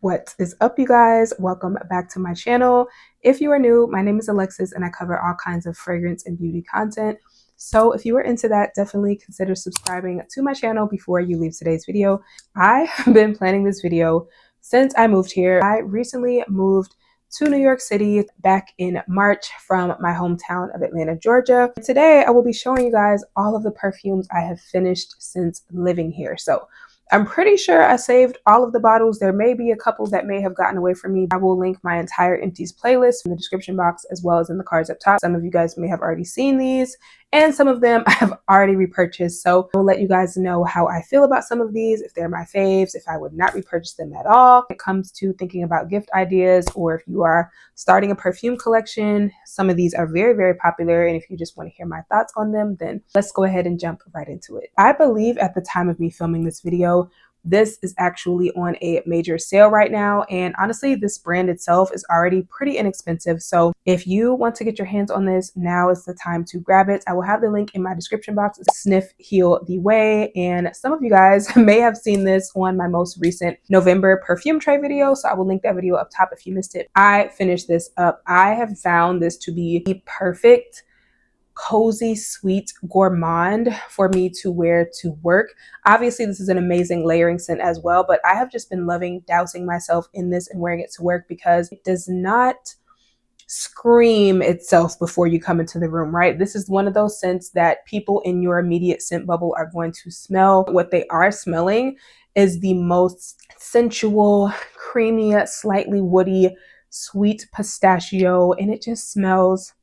What is up, you guys? Welcome back to my channel. If you are new, my name is Alexis and I cover all kinds of fragrance and beauty content. So if you are into that, definitely consider subscribing to my channel before you leave today's video. I have been planning this video since I moved here. I recently moved to New York City back in March from my hometown of Atlanta, Georgia. Today, I will be showing you guys all of the perfumes I have finished since living here. So I'm pretty sure I saved all of the bottles. There may be a couple that may have gotten away from me. I will link my entire empties playlist in the description box as well as in the cards up top. Some of you guys may have already seen these and some of them I have already repurchased. So I'll let you guys know how I feel about some of these, if they're my faves, if I would not repurchase them at all. When it comes to thinking about gift ideas, or if you are starting a perfume collection, some of these are very, very popular. And if you just want to hear my thoughts on them, then let's go ahead and jump right into it. I believe at the time of me filming this video, this is actually on a major sale right now. And honestly, this brand itself is already pretty inexpensive. So if you want to get your hands on this, now is the time to grab it. I will have the link in my description box. It's Snif Heal The Way. And some of you guys may have seen this on my most recent November perfume tray video. So I will link that video up top if you missed it. I finished this up. I have found this to be the perfect cozy, sweet gourmand for me to wear to work. Obviously, this is an amazing layering scent as well, but I have just been loving dousing myself in this and wearing it to work because it does not scream itself before you come into the room, right? This is one of those scents that people in your immediate scent bubble are going to smell. What they are smelling is the most sensual, creamy, slightly woody, sweet pistachio, and it just smells,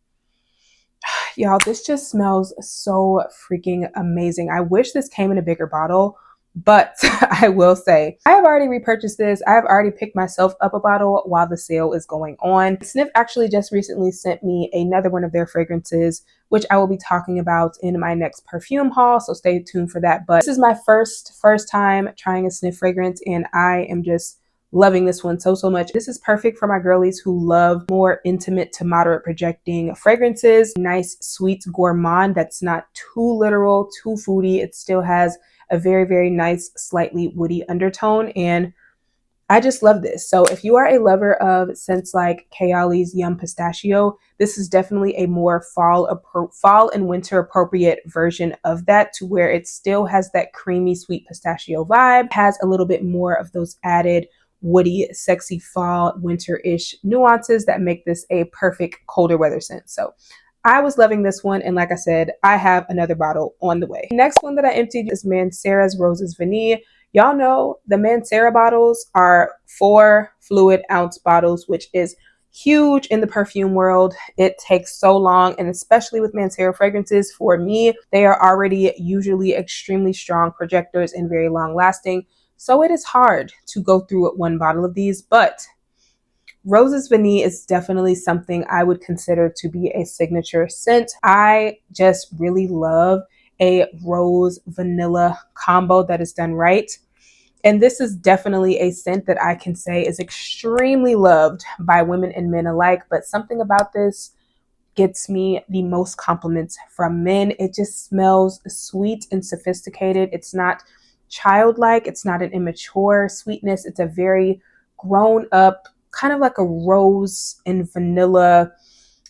y'all, this just smells so freaking amazing. I wish this came in a bigger bottle, but I will say I have already repurchased this. I have already picked myself up a bottle while the sale is going on. Snif actually just recently sent me another one of their fragrances, which I will be talking about in my next perfume haul, so stay tuned for that. But this is my first time trying a Snif fragrance, and I am just loving this one so much. This is perfect for my girlies who love more intimate to moderate projecting fragrances. Nice, sweet gourmand that's not too literal, too foodie. It still has a very, very nice, slightly woody undertone, and I just love this. So if you are a lover of scents like Kayali's Yum Pistachio, this is definitely a more fall and winter appropriate version of that, to where it still has that creamy, sweet pistachio vibe, has a little bit more of those added woody, sexy fall, winter-ish nuances that make this a perfect colder weather scent. So I was loving this one, and like I said, I have another bottle on the way. The next one that I emptied is Mancera's Roses Vanille. Y'all know the Mancera bottles are 4 fluid ounce bottles, which is huge in the perfume world. It takes so long, and especially with Mancera fragrances, for me, they are already usually extremely strong projectors and very long lasting. So it is hard to go through one bottle of these, but Roses Vanille is definitely something I would consider to be a signature scent. I just really love a rose vanilla combo that is done right. And this is definitely a scent that I can say is extremely loved by women and men alike, but something about this gets me the most compliments from men. It just smells sweet and sophisticated. It's not childlike. It's not an immature sweetness. It's a very grown up, kind of like a rose and vanilla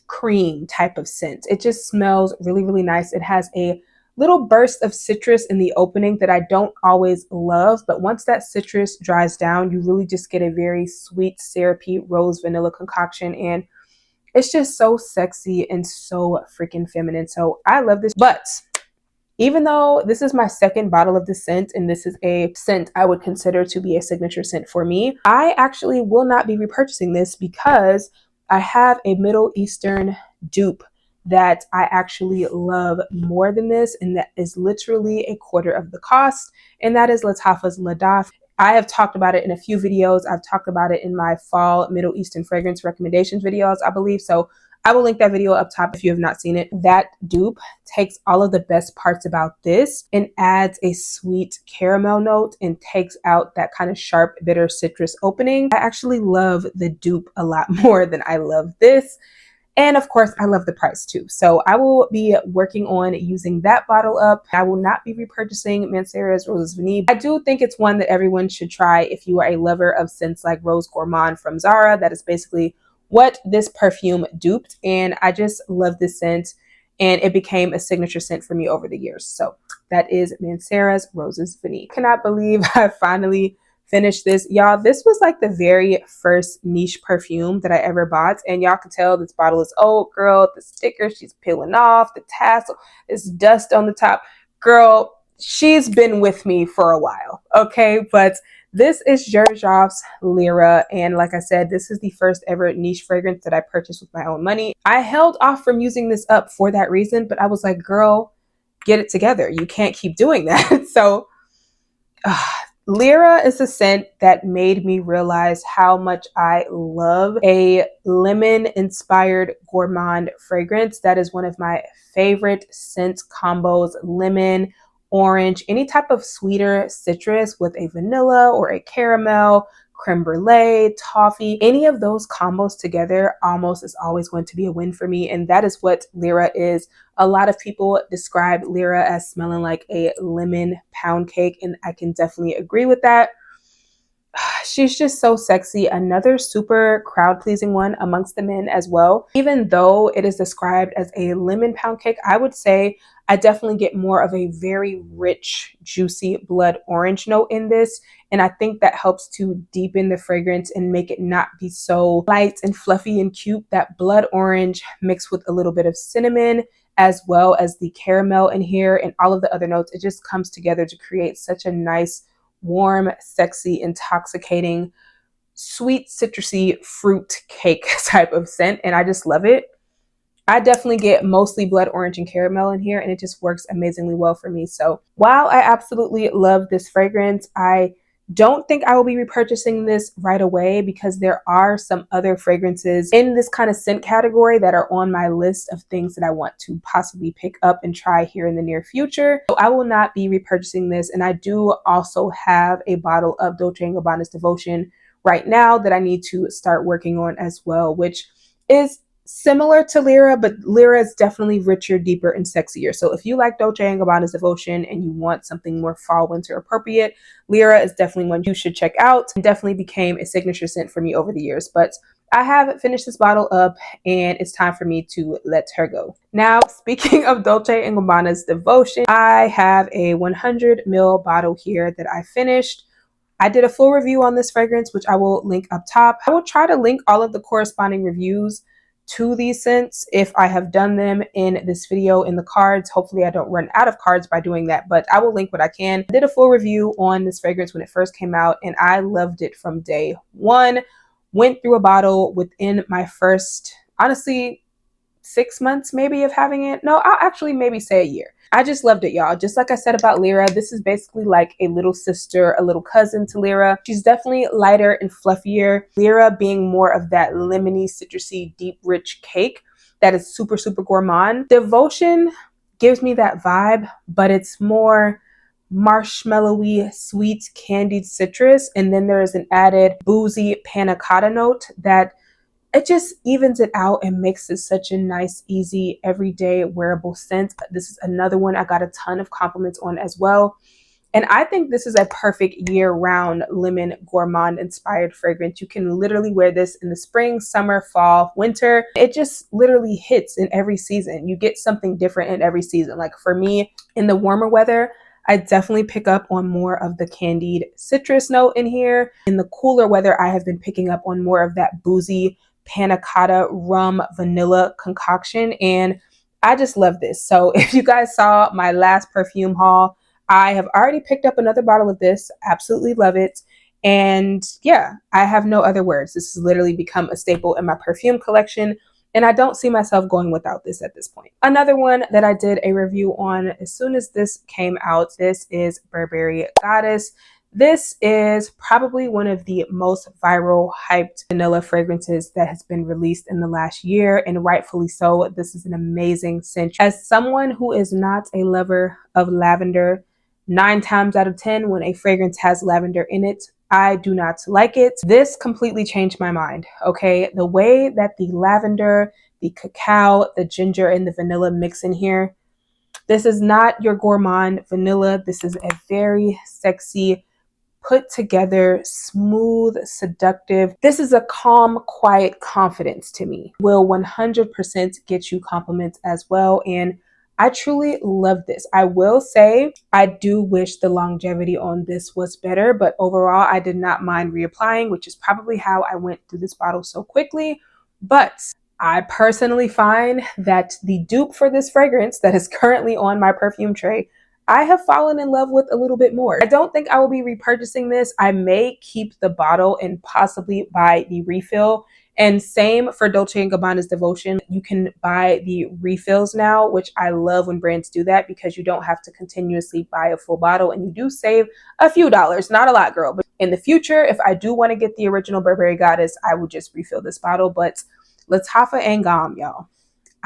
cream type of scent. It just smells really, really nice. It has a little burst of citrus in the opening that I don't always love, but once that citrus dries down, you really just get a very sweet, syrupy rose vanilla concoction, and it's just so sexy and so freaking feminine. So I love this. But even though this is my second bottle of the scent, and this is a scent I would consider to be a signature scent for me, I actually will not be repurchasing this because I have a Middle Eastern dupe that I actually love more than this, and that is literally a quarter of the cost, and that is Lattafa's Lattafa. I have talked about it in a few videos. I've talked about it in my fall Middle Eastern fragrance recommendations videos, I believe. So I will link that video up top if you have not seen it. That dupe takes all of the best parts about this and adds a sweet caramel note and takes out that kind of sharp, bitter citrus opening. I actually love the dupe a lot more than I love this. And of course, I love the price too. So I will be working on using that bottle up. I will not be repurchasing Mancera's Roses Vanille. I do think it's one that everyone should try if you are a lover of scents like Rose Gourmand from Zara. That is basically what this perfume duped. And I just love this scent. And it became a signature scent for me over the years. So that is Mancera's Roses Vanille. Cannot believe I finally finished this. Y'all, this was like the very first niche perfume that I ever bought. And y'all can tell this bottle is old, girl. The sticker, she's peeling off. The tassel, there's dust on the top. Girl, she's been with me for a while, okay? But this is Xerjoff's Lira, and like I said, this is the first ever niche fragrance that I purchased with my own money. I held off from using this up for that reason, but I was like, girl, get it together. You can't keep doing that. So Lira is a scent that made me realize how much I love a lemon-inspired gourmand fragrance. That is one of my favorite scent combos. Lemon, orange, any type of sweeter citrus with a vanilla or a caramel, creme brulee, toffee, any of those combos together almost is always going to be a win for me. And that is what Lira is. A lot of people describe Lira as smelling like a lemon pound cake, and I can definitely agree with that. She's just so sexy. Another super crowd pleasing one amongst the men as well. Even though it is described as a lemon pound cake, I would say I definitely get more of a very rich, juicy blood orange note in this. And I think that helps to deepen the fragrance and make it not be so light and fluffy and cute. That blood orange mixed with a little bit of cinnamon, as well as the caramel in here and all of the other notes. It just comes together to create such a nice, warm, sexy, intoxicating, sweet, citrusy fruit cake type of scent. And I just love it. I definitely get mostly blood orange and caramel in here, and it just works amazingly well for me. So while I absolutely love this fragrance, I don't think I will be repurchasing this right away because there are some other fragrances in this kind of scent category that are on my list of things that I want to possibly pick up and try here in the near future. So I will not be repurchasing this. And I do also have a bottle of Dolce & Gabbana's Devotion right now that I need to start working on as well, which is similar to Lira, but Lira is definitely richer, deeper, and sexier. So if you like Dolce & Gabbana's Devotion and you want something more fall winter appropriate, Lira is definitely one you should check out. It definitely became a signature scent for me over the years. But I have finished this bottle up and it's time for me to let her go. Now, speaking of Dolce & Gabbana's Devotion, I have a 100 ml bottle here that I finished. I did a full review on this fragrance, which I will link up top. I will try to link all of the corresponding reviews to these scents if I have done them in this video in the cards. Hopefully I don't run out of cards by doing that, but I will link what I can. I did a full review on this fragrance when it first came out and I loved it from day one. Went through a bottle within my first, honestly, 6 months maybe of having it. No, I'll actually maybe say a year. I just loved it, y'all. Just like I said about Lira, this is basically like a little sister, a little cousin to Lira. She's definitely lighter and fluffier. Lira being more of that lemony, citrusy, deep, rich cake that is super, super gourmand. Devotion gives me that vibe, but it's more marshmallowy, sweet, candied citrus. And then there is an added boozy panna cotta note that it just evens it out and makes it such a nice, easy, everyday wearable scent. This is another one I got a ton of compliments on as well. And I think this is a perfect year-round lemon gourmand inspired fragrance. You can literally wear this in the spring, summer, fall, winter. It just literally hits in every season. You get something different in every season. Like for me, in the warmer weather, I definitely pick up on more of the candied citrus note in here. In the cooler weather, I have been picking up on more of that boozy panna cotta rum vanilla concoction, and I just love this. So if you guys saw my last perfume haul, I have already picked up another bottle of this. Absolutely love it. And yeah, I have no other words. This has literally become a staple in my perfume collection, and I don't see myself going without this at this point. Another one that I did a review on as soon as this came out, this is Burberry Goddess. This is probably one of the most viral, hyped vanilla fragrances that has been released in the last year, and rightfully so. This is an amazing scent. As someone who is not a lover of lavender, 9 times out of 10, when a fragrance has lavender in it, I do not like it. This completely changed my mind, okay? The way that the lavender, the cacao, the ginger, and the vanilla mix in here. This is not your gourmand vanilla. This is a very sexy, put together, smooth, seductive. This is a calm, quiet confidence to me. Will 100% get you compliments as well. And I truly love this. I will say I do wish the longevity on this was better, but overall I did not mind reapplying, which is probably how I went through this bottle so quickly. But I personally find that the dupe for this fragrance that is currently on my perfume tray, I have fallen in love with a little bit more. I don't think I will be repurchasing this. I may keep the bottle and possibly buy the refill. And same for Dolce & Gabbana's Devotion. You can buy the refills now, which I love when brands do that because you don't have to continuously buy a full bottle and you do save a few dollars. Not a lot, girl. But in the future, if I do want to get the original Burberry Goddess, I would just refill this bottle. But Lattafa and Gom, y'all.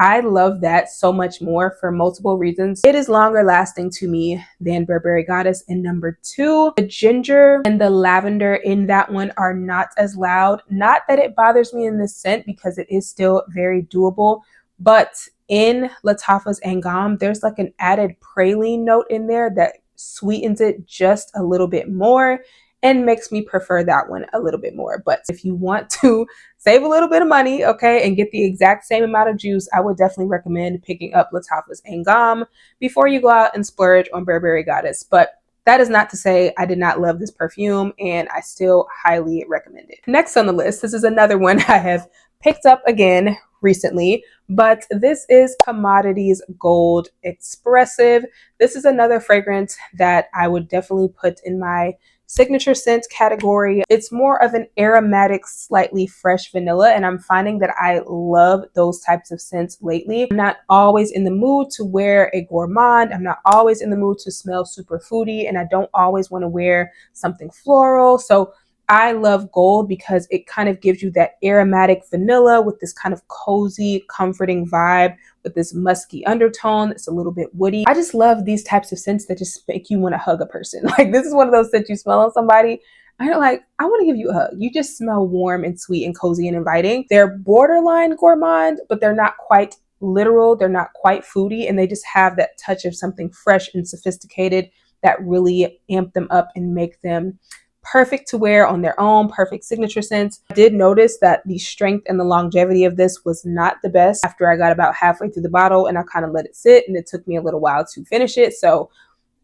I love that so much more for multiple reasons. It is longer lasting to me than Burberry Goddess. And number two, the ginger and the lavender in that one are not as loud. Not that it bothers me in this scent because it is still very doable, but in Lattafa's Angam, there's like an added praline note in there that sweetens it just a little bit more and makes me prefer that one a little bit more. But if you want to save a little bit of money, okay, and get the exact same amount of juice, I would definitely recommend picking up Lattafa's Angam before you go out and splurge on Burberry Goddess. But that is not to say I did not love this perfume, and I still highly recommend it. Next on the list, this is another one I have picked up again recently, but this is Commodities Gold Expressive. This is another fragrance that I would definitely put in my signature scent category. It's more of an aromatic, slightly fresh vanilla, and I'm finding that I love those types of scents lately. I'm not always in the mood to wear a gourmand. I'm not always in the mood to smell super foodie, and I don't always want to wear something floral. So I love gold because it kind of gives you that aromatic vanilla with this kind of cozy, comforting vibe with this musky undertone. It's a little bit woody. I just love these types of scents that just make you want to hug a person. Like, this is one of those scents you smell on somebody and you're like, I want to give you a hug. You just smell warm and sweet and cozy and inviting. They're borderline gourmand, but they're not quite literal. They're not quite foodie, and they just have that touch of something fresh and sophisticated that really amp them up and make them perfect to wear on their own, perfect signature scents. I did notice that the strength and the longevity of this was not the best after I got about halfway through the bottle, and I kind of let it sit, and it took me a little while to finish it. So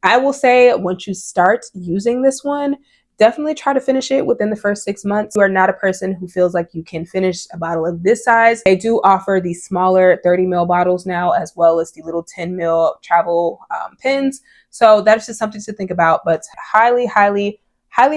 I will say, once you start using this one, definitely try to finish it within the first 6 months. You are not a person who feels like you can finish a bottle of this size. They do offer the smaller 30 ml bottles now, as well as the little 10 ml travel pins. So that's just something to think about, but highly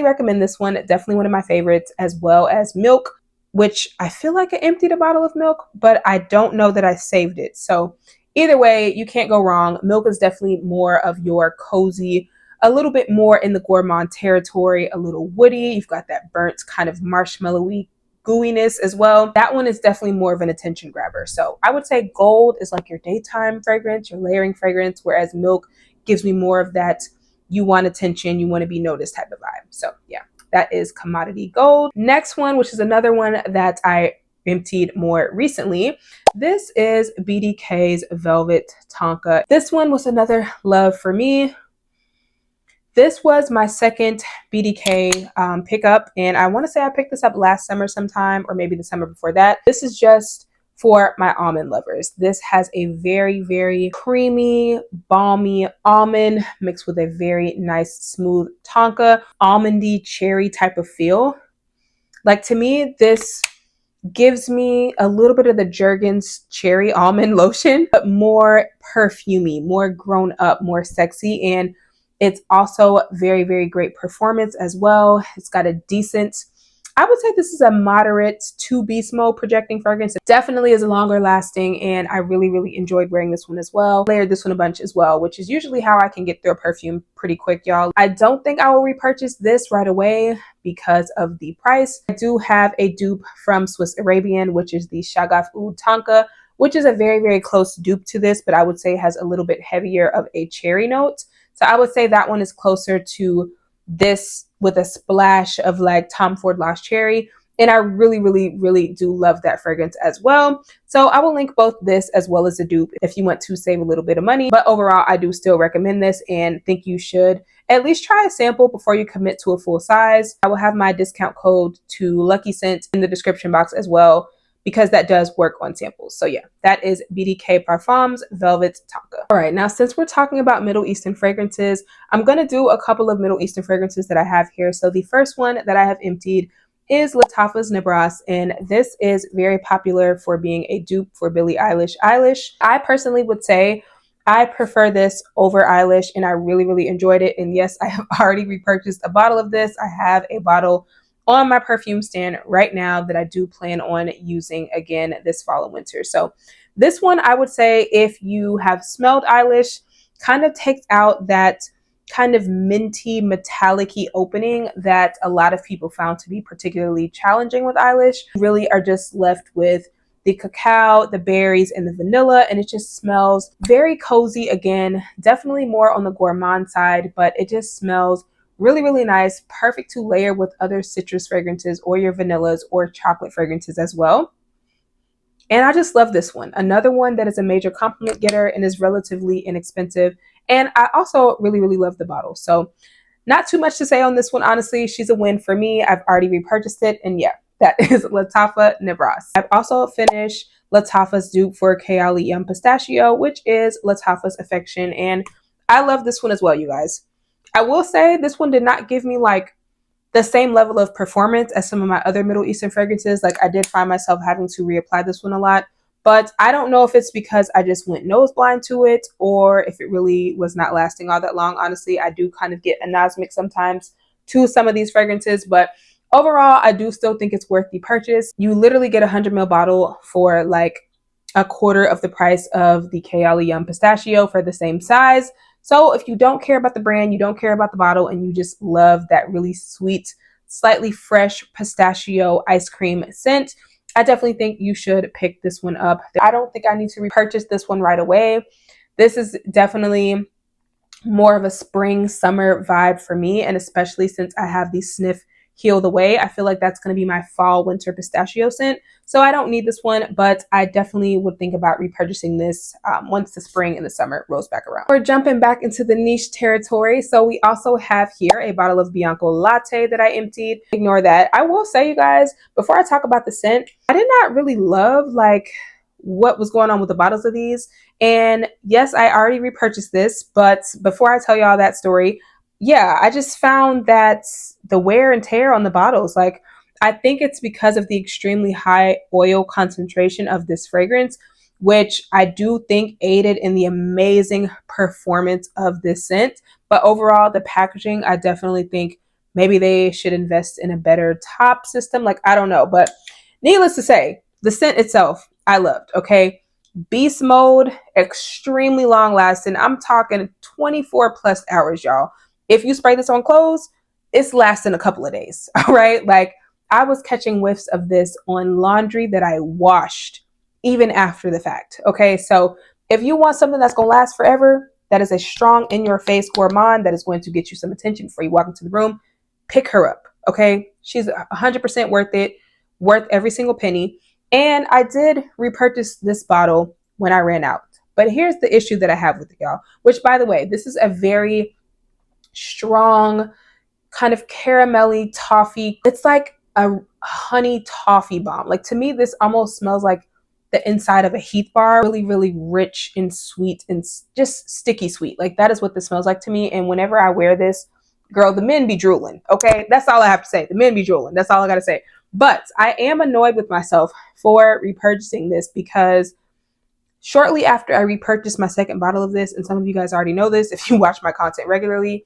recommend this one. Definitely one of my favorites, as well as Milk, which I feel like I emptied a bottle of Milk, but I don't know that I saved it. So either way, you can't go wrong. Milk is definitely more of your cozy, a little bit more in the gourmand territory, a little woody. You've got that burnt kind of marshmallowy gooiness as well. That one is definitely more of an attention grabber. So I would say Gold is like your daytime fragrance, your layering fragrance, whereas Milk gives me more of that you want attention, you want to be noticed type of vibe. So yeah, that is Commodity Gold. Next one, which is another one that I emptied more recently. This is BDK's Velvet Tonka. This one was another love for me. This was my second BDK pickup, and I want to say I picked this up last summer sometime, or maybe the summer before that. This is just for my almond lovers. This has a very creamy, balmy almond mixed with a very nice, smooth tonka, almondy, cherry type of feel. Like, to me, this gives me a little bit of the Jergens cherry almond lotion, but more perfumey, more grown up, more sexy. And it's also very great performance as well. It's got a decent, I would say this is a moderate to beast mode projecting fragrance. It definitely is longer lasting, and I really enjoyed wearing this one as well. Layered this one a bunch as well, which is usually how I can get through a perfume pretty quick, y'all. I don't think I will repurchase this right away because of the price. I do have a dupe from Swiss Arabian, which is the Xerjoff Lira Tonka, which is a very close dupe to this, but I would say has a little bit heavier of a cherry note. So I would say that one is closer to this with a splash of like Tom Ford Lost Cherry. And I really, really, really do love that fragrance as well. So I will link both this as well as the dupe if you want to save a little bit of money. But overall, I do still recommend this and think you should at least try a sample before you commit to a full size. I will have my discount code to Lucky Scent in the description box as well, because that does work on samples. So yeah, that is BDK Parfums Velvet Tonka. All right, now since we're talking about Middle Eastern fragrances, I'm gonna do a couple of Middle Eastern fragrances that I have here. So the first one that I have emptied is Lattafa Nebras, and this is very popular for being a dupe for Billie Eilish. I personally would say I prefer this over Eilish, and I really, really enjoyed it. And yes, I have already repurchased a bottle of this. I have a bottle on my perfume stand right now that I do plan on using again this fall and winter. So this one, I would say if you have smelled Eilish, kind of takes out that kind of minty metallic-y opening that a lot of people found to be particularly challenging with Eilish. You really are just left with the cacao, the berries, and the vanilla, and it just smells very cozy. Again, definitely more on the gourmand side, but it just smells really, really nice, perfect to layer with other citrus fragrances or your vanillas or chocolate fragrances as well. And I just love this one. Another one that is a major compliment getter and is relatively inexpensive. And I also really, really love the bottle. So not too much to say on this one, honestly. She's a win for me. I've already repurchased it. And yeah, that is Lattafa Nebras. I've also finished Lattafa's dupe for Kayali Yum Pistachio, which is Lattafa's Affection. And I love this one as well, you guys. I will say this one did not give me like the same level of performance as some of my other Middle Eastern fragrances. Like I did find myself having to reapply this one a lot, but I don't know if it's because I just went nose blind to it or if it really was not lasting all that long. Honestly, I do kind of get anosmic sometimes to some of these fragrances, but overall, I do still think it's worth the purchase. You literally get a 100ml bottle for like a quarter of the price of the Kayali Yum Pistachio for the same size. So if you don't care about the brand, you don't care about the bottle, and you just love that really sweet, slightly fresh pistachio ice cream scent, I definitely think you should pick this one up. I don't think I need to repurchase this one right away. This is definitely more of a spring summer vibe for me, and especially since I have the Snif Heal The Way, I feel like that's going to be my fall winter pistachio scent. So I don't need this one, but I definitely would think about repurchasing this once the spring and the summer rolls back around. We're jumping back into the niche territory. So we also have here a bottle of Bianco Latte that I emptied. Ignore that. I will say, you guys, before I talk about the scent, I did not really love like what was going on with the bottles of these. And yes, I already repurchased this, but before I tell y'all that story, yeah, I just found that the wear and tear on the bottles, like I think it's because of the extremely high oil concentration of this fragrance, which I do think aided in the amazing performance of this scent. But overall, the packaging, I definitely think maybe they should invest in a better top system. Like, I don't know, but needless to say, the scent itself, I loved, okay? Beast mode, extremely long lasting. I'm talking 24 plus hours, y'all. If you spray this on clothes, it's lasting a couple of days, all right? Like I was catching whiffs of this on laundry that I washed even after the fact, okay? So if you want something that's gonna last forever, that is a strong in-your-face gourmand that is going to get you some attention before you walk into the room, pick her up, okay? She's 100% worth it, worth every single penny. And I did repurchase this bottle when I ran out. But here's the issue that I have with it, y'all, which by the way, this is a very strong kind of caramelly toffee. It's like a honey toffee bomb. Like to me, this almost smells like the inside of a Heath bar. Really, really rich and sweet and just sticky sweet. Like that is what this smells like to me. And whenever I wear this, girl, the men be drooling. Okay, that's all I have to say. The men be drooling. That's all I gotta say. But I am annoyed with myself for repurchasing this because shortly after I repurchased my second bottle of this, and some of you guys already know this if you watch my content regularly,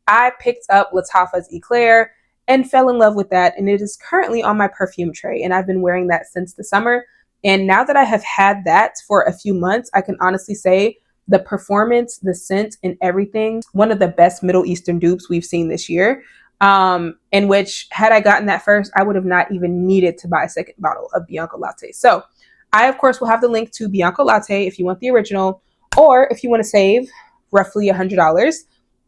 I picked up Lattafa's Eclair and fell in love with that. And it is currently on my perfume tray. And I've been wearing that since the summer. And now that I have had that for a few months, I can honestly say the performance, the scent, and everything, one of the best Middle Eastern dupes we've seen this year. In which, had I gotten that first, I would have not even needed to buy a second bottle of Bianco Latte. So I, of course, will have the link to Bianco Latte if you want the original, or if you want to save roughly $100,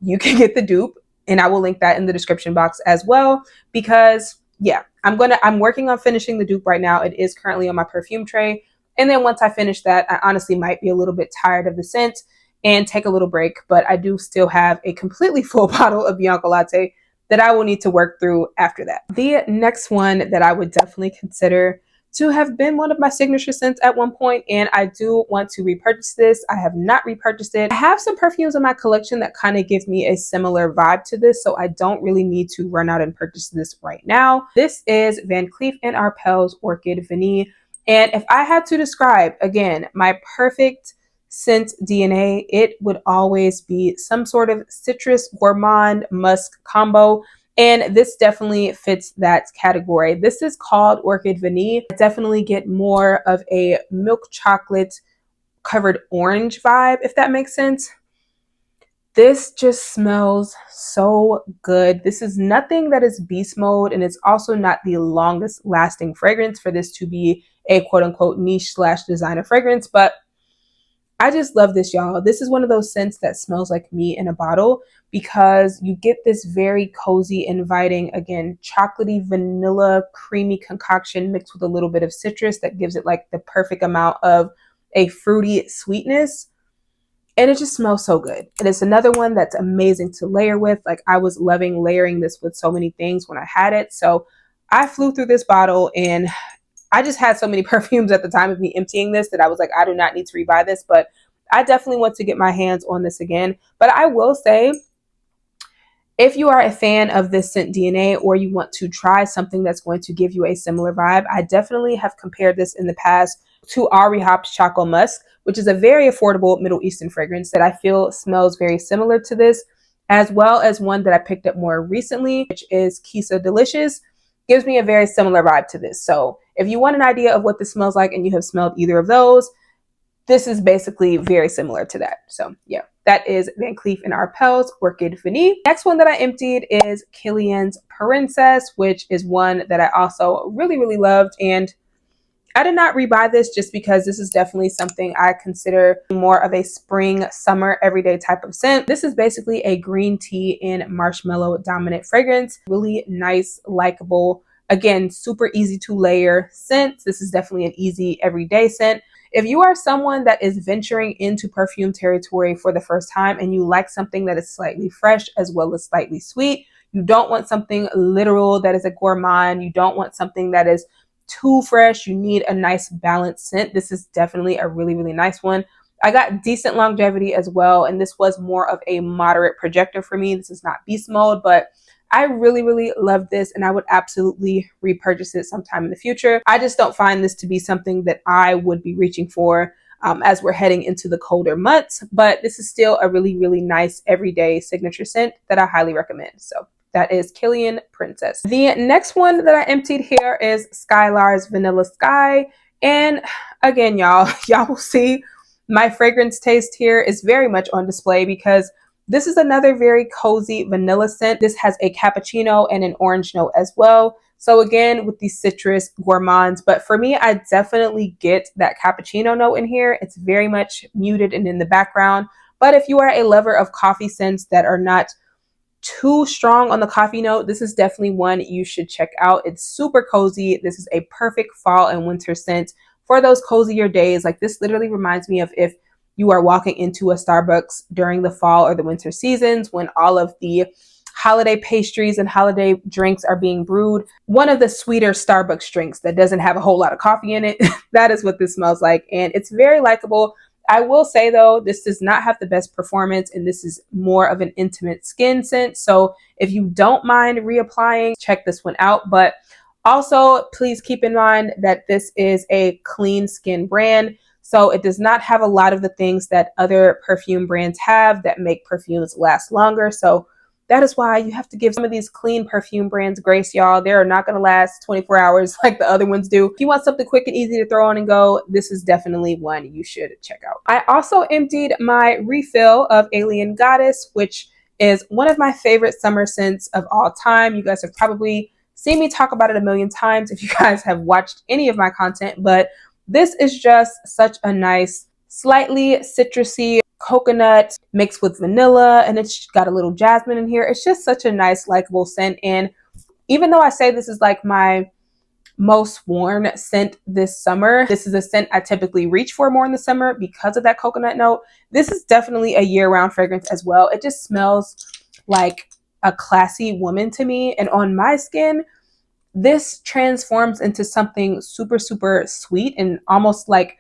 you can get the dupe, and I will link that in the description box as well, because yeah, I'm working on finishing the dupe right now. It is currently on my perfume tray. And then once I finish that, I honestly might be a little bit tired of the scent and take a little break, but I do still have a completely full bottle of Bianco Latte that I will need to work through after that. The next one that I would definitely consider to have been one of my signature scents at one point, and I do want to repurchase this. I have not repurchased it. I have some perfumes in my collection that kind of give me a similar vibe to this, so I don't really need to run out and purchase this right now. This is Van Cleef and Arpels Orchid Vanille, and if I had to describe, again, my perfect scent DNA, it would always be some sort of citrus gourmand musk combo. And this definitely fits that category. This is called Orchid Vanille. I definitely get more of a milk chocolate covered orange vibe, if that makes sense. This just smells so good. This is nothing that is beast mode, and it's also not the longest lasting fragrance for this to be a quote unquote niche / designer fragrance, but I just love this, y'all. This is one of those scents that smells like me in a bottle because you get this very cozy, inviting, again, chocolatey, vanilla, creamy concoction mixed with a little bit of citrus that gives it like the perfect amount of a fruity sweetness. And it just smells so good. And it's another one that's amazing to layer with. Like, I was loving layering this with so many things when I had it. So I flew through this bottle, and I just had so many perfumes at the time of me emptying this that I was like, I do not need to rebuy this, but I definitely want to get my hands on this again. But I will say, if you are a fan of this scent DNA, or you want to try something that's going to give you a similar vibe, I definitely have compared this in the past to Ari Hop's Choco Musk, which is a very affordable Middle Eastern fragrance that I feel smells very similar to this, as well as one that I picked up more recently, which is Kisa Delicious. Gives me a very similar vibe to this. So if you want an idea of what this smells like and you have smelled either of those, this is basically very similar to that. So yeah, that is Van Cleef and Arpels Orchid Vanille. Next one that I emptied is Killian's Princess, which is one that I also really, really loved. And I did not rebuy this just because this is definitely something I consider more of a spring, summer, everyday type of scent. This is basically a green tea and marshmallow dominant fragrance. Really nice, likable, again, super easy to layer scent. This is definitely an easy everyday scent. If you are someone that is venturing into perfume territory for the first time and you like something that is slightly fresh as well as slightly sweet, you don't want something literal that is a gourmand, you don't want something that is too fresh, you need a nice balanced scent, this is definitely a really, really nice one. I got decent longevity as well, and this was more of a moderate projector for me. This is not beast mode, but I really, really love this, and I would absolutely repurchase it sometime in the future. I just don't find this to be something that I would be reaching for as we're heading into the colder months, but this is still a really, really nice everyday signature scent that I highly recommend. So that is Killian Princess. The next one that I emptied here is Skylar's Vanilla Sky. And again, y'all will see my fragrance taste here is very much on display because this is another very cozy vanilla scent. This has a cappuccino and an orange note as well. So again, with these citrus gourmands, but for me, I definitely get that cappuccino note in here. It's very much muted and in the background. But if you are a lover of coffee scents that are not too strong on the coffee note, this is definitely one you should check out. It's super cozy. This is a perfect fall and winter scent for those cozier days. Like, this literally reminds me of if you are walking into a Starbucks during the fall or the winter seasons when all of the holiday pastries and holiday drinks are being brewed. One of the sweeter Starbucks drinks that doesn't have a whole lot of coffee in it. That is what this smells like. And it's very likable. I will say though, this does not have the best performance, and this is more of an intimate skin scent. So if you don't mind reapplying, check this one out. But also, please keep in mind that this is a clean skin brand. So it does not have a lot of the things that other perfume brands have that make perfumes last longer. So that is why you have to give some of these clean perfume brands grace, y'all. They're not going to last 24 hours like the other ones do. If you want something quick and easy to throw on and go, this is definitely one you should check out. I also emptied my refill of Alien Goddess, which is one of my favorite summer scents of all time. You guys have probably seen me talk about it a million times if you guys have watched any of my content, but this is just such a nice, slightly citrusy coconut mixed with vanilla, and it's got a little jasmine in here. It's just such a nice, likable scent. And even though I say this is like my most worn scent this summer, this is a scent I typically reach for more in the summer because of that coconut note. This is definitely a year-round fragrance as well. It just smells like a classy woman to me, and on my skin this transforms into something super, super sweet and almost like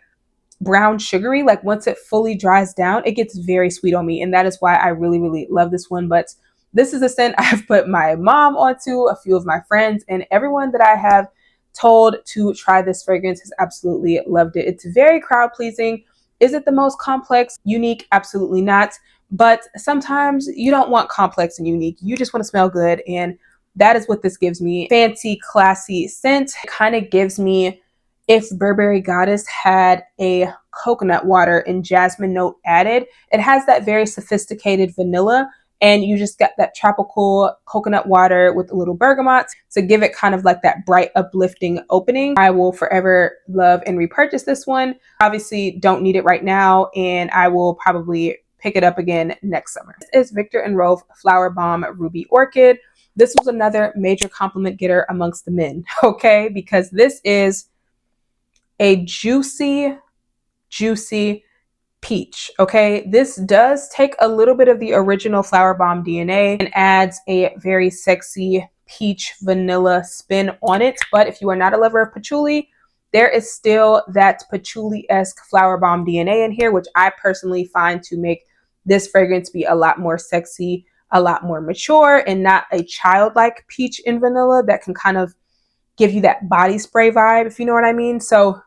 brown sugary. Like once it fully dries down, it gets very sweet on me, and that is why I really, really love this one. But this is a scent I have put my mom onto, a few of my friends, and everyone that I have told to try this fragrance has absolutely loved it. It's very crowd pleasing. Is it the most complex, unique? Absolutely not. But sometimes you don't want complex and unique. You just want to smell good, and that is what this gives me. Fancy, classy scent. It kind of gives me if Burberry Goddess had a coconut water and jasmine note added. It has that very sophisticated vanilla, and you just got that tropical coconut water with a little bergamot to give it kind of like that bright, uplifting opening. I will forever love and repurchase this one. Obviously, don't need it right now, and I will probably pick it up again next summer. This is Viktor and Rolfe Flowerbomb Ruby Orchid. This was another major compliment getter amongst the men, okay? Because this is a juicy, juicy peach, okay? This does take a little bit of the original Flowerbomb DNA and adds a very sexy peach vanilla spin on it. But if you are not a lover of patchouli, there is still that patchouli-esque Flowerbomb DNA in here, which I personally find to make this fragrance be a lot more sexy, a lot more mature, and not a childlike peach and vanilla that can kind of give you that body spray vibe, if you know what I mean. So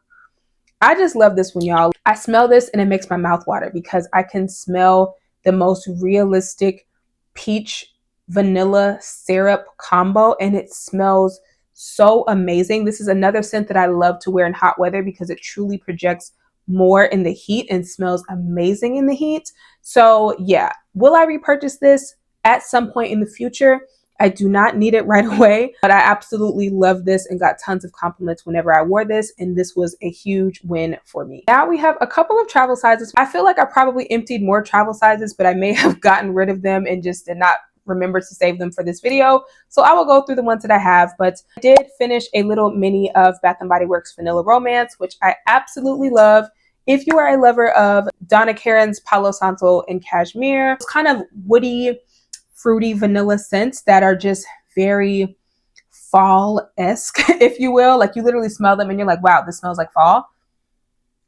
I just love this one, y'all. I smell this and it makes my mouth water because I can smell the most realistic peach vanilla syrup combo, and it smells so amazing. This is another scent that I love to wear in hot weather because it truly projects more in the heat and smells amazing in the heat. So yeah, will I repurchase this at some point in the future? I do not need it right away, but I absolutely love this and got tons of compliments whenever I wore this, and this was a huge win for me. Now we have a couple of travel sizes. I feel like I probably emptied more travel sizes, but I may have gotten rid of them and just did not remember to save them for this video. So I will go through the ones that I have, but I did finish a little mini of Bath & Body Works Vanilla Romance, which I absolutely love. If you are a lover of Donna Karan's Palo Santo and Cashmere, it's kind of woody, fruity vanilla scents that are just very fall-esque, if you will. Like you literally smell them and you're like, wow, this smells like fall.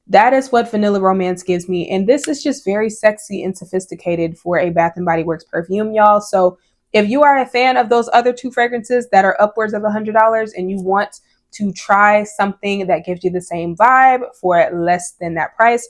That is what Vanilla Romance gives me. And this is just very sexy and sophisticated for a Bath & Body Works perfume, y'all. So if you are a fan of those other two fragrances that are upwards of $100 and you want to try something that gives you the same vibe for less than that price,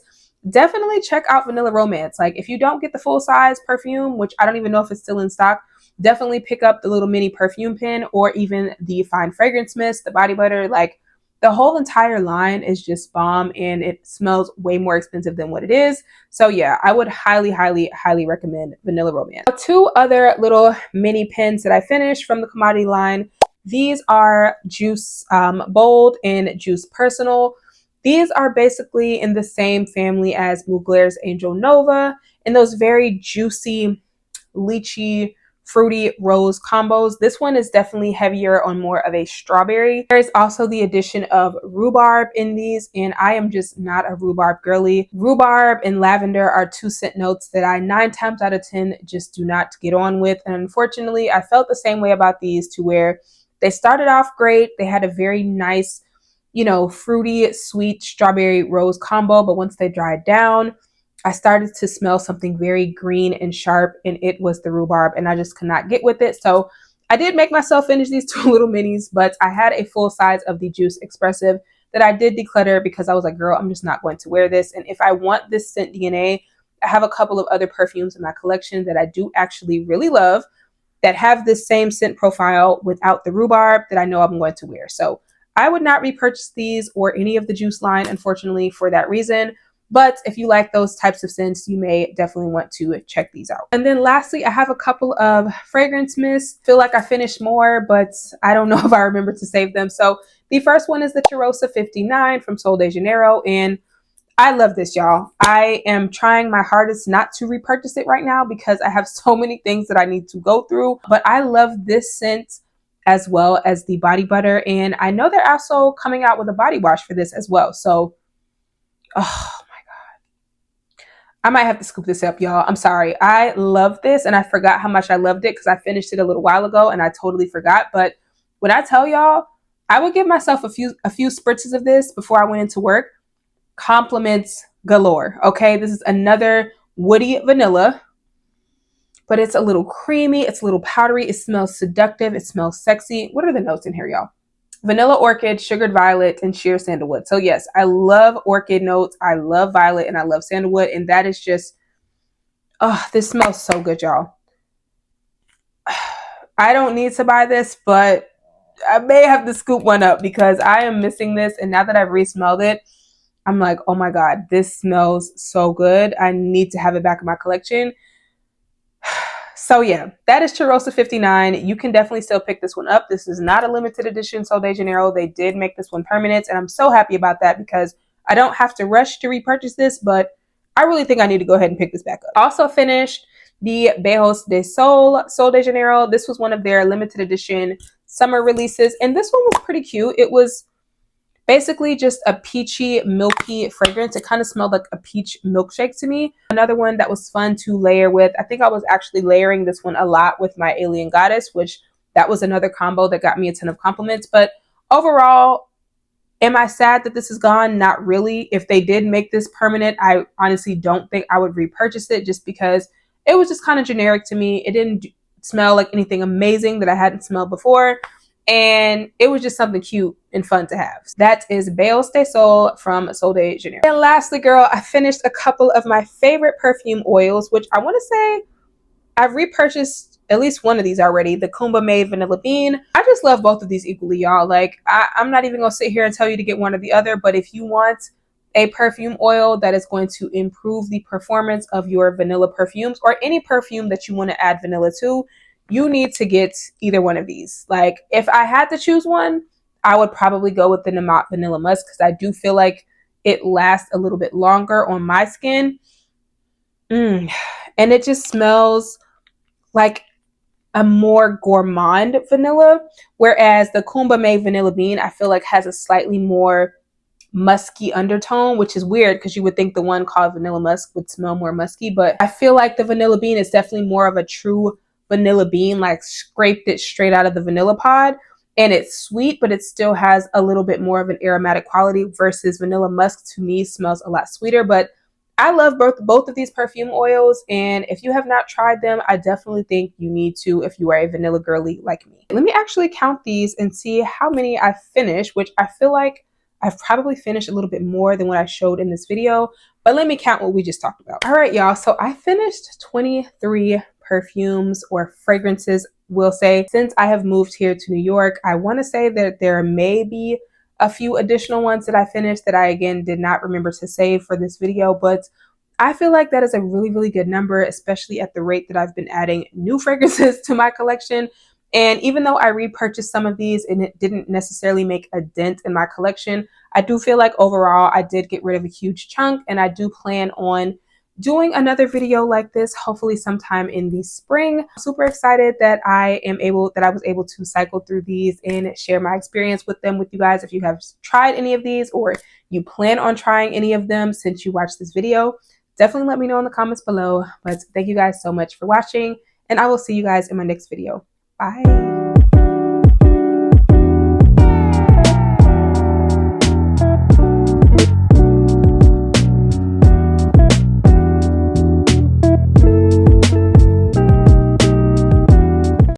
definitely check out Vanilla Romance. Like if you don't get the full size perfume, which I don't even know if it's still in stock, definitely pick up the little mini perfume pen or even the fine fragrance mist, the body butter. Like the whole entire line is just bomb, and it smells way more expensive than what it is. So yeah, I would highly, highly, highly recommend Vanilla Romance. Now, two other little mini pens that I finished from the commodity line. These are Juice Bold and Juice Personal. These are basically in the same family as Mugler's Angel Nova, and those very juicy, lychee, fruity rose combos. This one is definitely heavier on more of a strawberry. There is also the addition of rhubarb in these, and I am just not a rhubarb girly. Rhubarb and lavender are two scent notes that I 9 times out of 10 just do not get on with, and unfortunately I felt the same way about these, to where they started off great. They had a very nice, you know, fruity, sweet strawberry rose combo, but once they dried down, I started to smell something very green and sharp, and it was the rhubarb, and I just could not get with it. So I did make myself finish these two little minis, but I had a full size of the Juice Expressive that I did declutter because I was like, girl, I'm just not going to wear this. And if I want this scent DNA, I have a couple of other perfumes in my collection that I do actually really love that have this same scent profile without the rhubarb that I know I'm going to wear. So I would not repurchase these or any of the Juice line, unfortunately, for that reason. But if you like those types of scents, you may definitely want to check these out. And then lastly, I have a couple of fragrance mists. Feel like I finished more, but I don't know if I remember to save them. So the first one is the Cheirosa 59 from Sol de Janeiro, and I love this, y'all. I am trying my hardest not to repurchase it right now because I have so many things that I need to go through. But I love this scent as well as the body butter. And I know they're also coming out with a body wash for this as well. So, oh my God. I might have to scoop this up, y'all. I'm sorry. I love this and I forgot how much I loved it because I finished it a little while ago and I totally forgot. But when I tell y'all, I would give myself a few spritzes of this before I went into work. Compliments galore. Okay, this is another woody vanilla, but it's a little creamy, it's a little powdery, it smells seductive, it smells sexy. What are the notes in here, y'all? Vanilla orchid, sugared violet, and sheer sandalwood. So yes, I love orchid notes, I love violet, and I love sandalwood, and that is just, oh, this smells so good, y'all. I don't need to buy this, but I may have to scoop one up because I am missing this, and now that I've re-smelled it, I'm like, oh my God, this smells so good. I need to have it back in my collection. So yeah, that is Cheirosa 59. You can definitely still pick this one up. This is not a limited edition Sol de Janeiro. They did make this one permanent, and I'm so happy about that because I don't have to rush to repurchase this, but I really think I need to go ahead and pick this back up. Also finished the Beijos de Sol Sol de Janeiro. This was one of their limited edition summer releases, and this one was pretty cute. It was basically just a peachy, milky fragrance. It kind of smelled like a peach milkshake to me. Another one that was fun to layer with. I think I was actually layering this one a lot with my Alien Goddess, which that was another combo that got me a ton of compliments. But overall, am I sad that this is gone? Not really. If they did make this permanent, I honestly don't think I would repurchase it just because it was just kind of generic to me. It didn't smell like anything amazing that I hadn't smelled before. And it was just something cute and fun to have. That is Beijos de Sol from Sol de Janeiro. And lastly, girl, I finished a couple of my favorite perfume oils, which I want to say I've repurchased at least one of these already, the Kuumba Made Vanilla Bean. I just love both of these equally, y'all. Like, I'm not even going to sit here and tell you to get one or the other, but if you want a perfume oil that is going to improve the performance of your vanilla perfumes or any perfume that you want to add vanilla to, you need to get either one of these. Like, if I had to choose one, I would probably go with the Nemat Vanilla Musk because I do feel like it lasts a little bit longer on my skin. And it just smells like a more gourmand vanilla, whereas the Kuumba Made Vanilla Bean, I feel like has a slightly more musky undertone, which is weird because you would think the one called Vanilla Musk would smell more musky, but I feel like the Vanilla Bean is definitely more of a true vanilla bean, like scraped it straight out of the vanilla pod, and it's sweet, but it still has a little bit more of an aromatic quality versus Vanilla Musk to me smells a lot sweeter. But I love both of these perfume oils, and if you have not tried them, I definitely think you need to if you are a vanilla girly like me. Let me actually count these and see how many I finished, which I feel like I've probably finished a little bit more than what I showed in this video, but let me count what we just talked about. All right, y'all, so I finished 23 perfumes or fragrances, we'll say, since I have moved here to New York. I want to say that there may be a few additional ones that I finished that I, again, did not remember to save for this video, but I feel like that is a really, really good number, especially at the rate that I've been adding new fragrances to my collection. And even though I repurchased some of these and it didn't necessarily make a dent in my collection, I do feel like overall I did get rid of a huge chunk, and I do plan on doing another video like this, hopefully sometime in the spring. I'm super excited that I was able to cycle through these and share my experience with them with you guys. If you have tried any of these or you plan on trying any of them since you watched this video, definitely let me know in the comments below. But thank you guys so much for watching, and I will see you guys in my next video. Bye.